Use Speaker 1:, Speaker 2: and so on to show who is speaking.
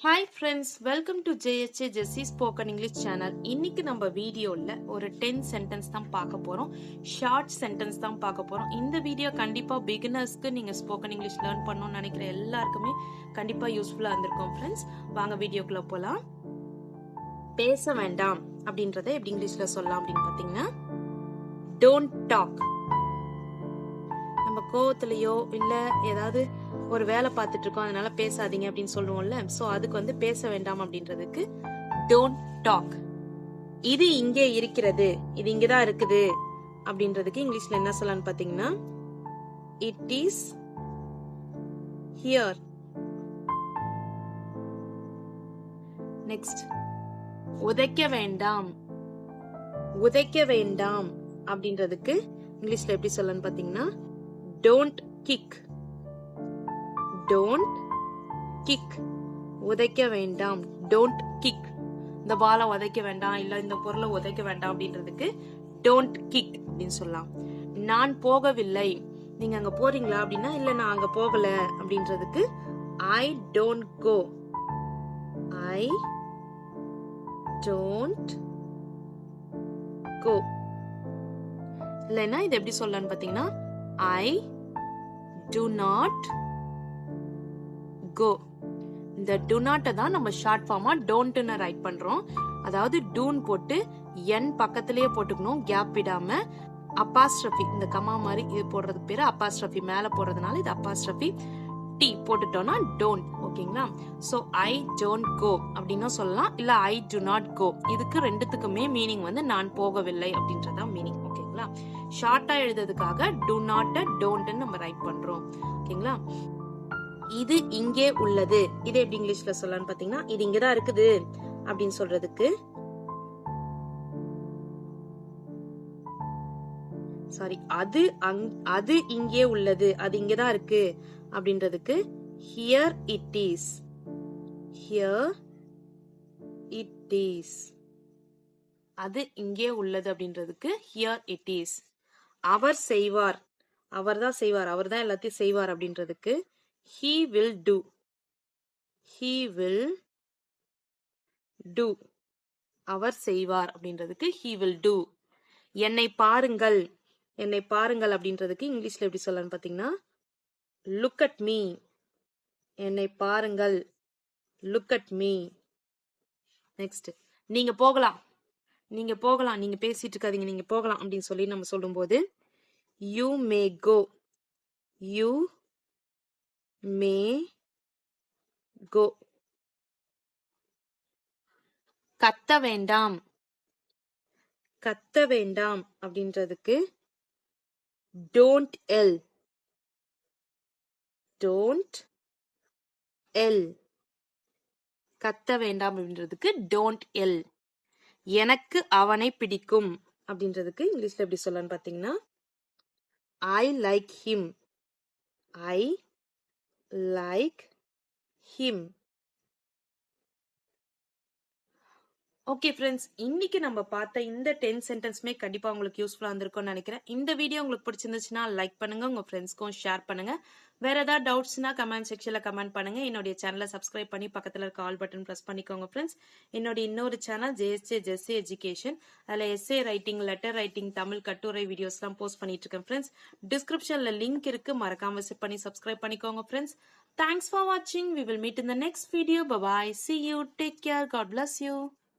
Speaker 1: Hi friends, welcome to JHA Jessie Spoken English channel. இன்னைக்கு நம்ம வீடியோல ஒரு 10 சென்டென்ஸ் தான் பார்க்க போறோம். ஷார்ட் சென்டென்ஸ் தான் பார்க்க போறோம். இந்த வீடியோ கண்டிப்பா பிகினர்ஸ்க்கு நீங்க ஸ்போக்கன் இங்கிலீஷ் லேர்ன் பண்ணணும்னு நினைக்கிற எல்லாருக்குமே கண்டிப்பா யூஸ்ஃபுல்லா இருந்திருக்கும் ஃப்ரெண்ட்ஸ். வாங்க வீடியோக்குள்ள போலாம். பேச வேண்டாம் அப்படின்றத எப்படி இங்கிலீஷ்ல சொல்லலாம் அப்படின்னு பாத்தீங்கன்னா டோன்ட் டாக். நம்ம கோவத்திலயோ இல்ல ஏதாவது ஒரு வேலை பார்த்துட்டு இருக்கோம் அதனால பேசாதீங்க அப்படின்னு சொல்லுவோம்ல, சோ அதுக்கு வந்து பேச வேண்டாம் அப்படின்றதுக்கு டோன்ட் டாக். இது இங்கே இருக்கிறது, இது இங்கதான் இருக்குது அப்படின்றதுக்கு இங்கிலீஷ்ல என்ன சொல்லலாம்னு பாத்தீங்கன்னா இட் இஸ் ஹியர். நெக்ஸ்ட், உதைக்க வேண்டாம். உதைக்க வேண்டாம் அப்படின்றதுக்கு இங்கிலீஷ்ல எப்படி சொல்லலாம்னு பாத்தீங்கன்னா டோன்ட் கிக். Don't kick. உதைக்க வேண்டாம், டோன்ட் கிக். இந்த பாலை உதைக்க வேண்டாம் இல்ல இந்த பொருளை உதைக்க வேண்டாம் அப்படின்றதுக்கு டோன்ட் கிக் அப்படின்னு சொல்லலாம். நான் போகவில்லை. நீங்க அங்க போறீங்களா அப்படின்னா இல்ல நான் அங்க போகல அப்படின்றதுக்கு I don't go. I don't go. இல்லைன்னா இது எப்படி சொல்லலாம்னு பாத்தீங்கன்னா ஐ do not go. இந்த do not தான் நம்ம ஷார்ட் ஃபார்மா டோன்ட்னு ரைட் பண்றோம். அதாவது டூன் போட்டு n பக்கத்திலேயே போட்டுக்கணும், கேப் விடாம. அப்பாஸ்ட்ரஃபி, இந்த கமா மாதிரி இது போடுறது பேரு அப்பாஸ்ட்ரஃபி, மேல போடுறதுனால இது அப்பாஸ்ட்ரஃபி டி போட்டுட்டோம்னா டோன்ட். ஓகேங்களா? சோ ஐ டோன்ட் கோ அப்படின்னு சொல்லலாம், இல்ல ஐ டு நாட் கோ. இதுக்கு ரெண்டுத்துக்குமே மீனிங் வந்து நான் போகவில்லை அப்படின்றதா மீனிங். ஓகேங்களா? ஷார்ட்டா எழுதுறதுக்காக டு நாட் டோன்ட் நம்ம ரைட் பண்றோம். ஓகேங்களா? இது இங்கே உள்ளது. இது எப்படி இங்கிலீஷ்ல சொல்லலாம்னு பாத்தீங்கன்னா இது இங்கதான் இருக்குது அப்படின்னு சொல்றதுக்கு சாரி அது இங்கே உள்ளது, அது இங்கதான் இருக்கு அப்படின்றதுக்கு here it is. Here it is. அது இங்கே உள்ளது அப்படின்றதுக்கு ஹியர் இட் இஸ். அவர் செய்வார். அவர் தான் செய்வார், அவர் தான் எல்லாத்தையும் செய்வார் அப்படின்றதுக்கு he will do. he will do. அவர் செய்வார் அப்படின்றதுக்கு he will do. என்னை பாருங்கள். என்னை பாருங்கள் அப்படின்றதுக்கு இங்கிலீஷ்ல எப்படி சொல்லலாம்னு பாத்தீங்கன்னா look at me. என்னை பாருங்கள், look at me. நெக்ஸ்ட், நீங்க போகலாம். நீங்க போகலாம், நீங்க பேசிட்டு இருக்காதீங்க, நீங்க போகலாம் அப்படின்னு சொல்லி நம்ம சொல்லும்போது you may go. you may go. கத்த வேண்டாம். கத்த வேண்டாம் அப்படின்றதுக்கு don't yell. don't yell. கத்த வேண்டாம் அப்படின்றதுக்கு don't yell. எனக்கு அவனை பிடிக்கும் அப்படின்றதுக்கு இங்கிலீஷ்ல எப்படி சொல்லலாம்னு பாத்தீங்கன்னா I like him. I like him. Okay friends, இன்னைக்கு நம்ம பார்த்த இந்த 10 சென்டென்ஸ்மே கண்டிப்பா உங்களுக்கு யூஸ்ஃபுல்லா இருந்திருக்கும்னு நினைக்கிறேன். இந்த வீடியோ உங்களுக்கு பிடிச்சிருந்துச்சுன்னா லைக் பண்ணுங்க, உங்க ஃப்ரெண்ட்ஸ்க்கும் ஷேர் பண்ணுங்க. வேற ஏதாவது டவுட்ஸ்னா கமெண்ட் செக்ஷன்ல கமெண்ட் பண்ணுங்க. என்னுடைய சேனலை சப்ஸ்கிரைப் பண்ணி பக்கத்துல இருக்க ஆல் பட்டன் பிரஸ் பண்ணிக்கோங்க ஃப்ரெண்ட்ஸ். என்னுடைய இன்னொரு சேனல் JSJ ஜெஸ்ஸி எஜுகேஷன், அதுல S A writing, letter writing, Tamil கட்டுரை வீடியோஸ் எல்லாம் போஸ்ட் பண்ணிட்டு இருக்கேன் ஃப்ரெண்ட்ஸ். டிஸ்கிரிப்ஷன்ல லிங்க் இருக்கு, மறக்காம விசிட் பண்ணி சப்ஸ்கிரைப் பண்ணிக்கோங்க friends. Thanks for watching. We will meet in the next video. Bye bye. See you. Take care. God bless you.